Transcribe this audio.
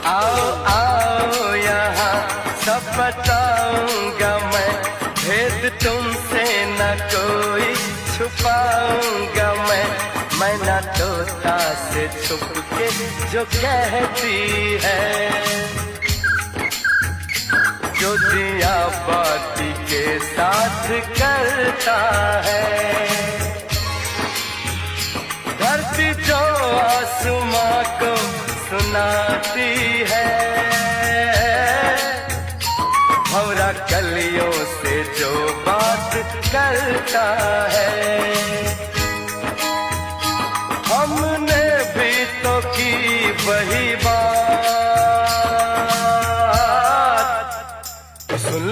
आओ आओ यहाँ सब बताऊंगा मैं, भेद तुमसे न कोई छुपाऊंगा मैं ना तोता से छुप के जो कहती है, जो दिया बाती के साथ करता है। धरती जो आसमां को सुनाती है, भंवरा कलियों से जो बात करता है। हमने भी तो की वही बात, सुन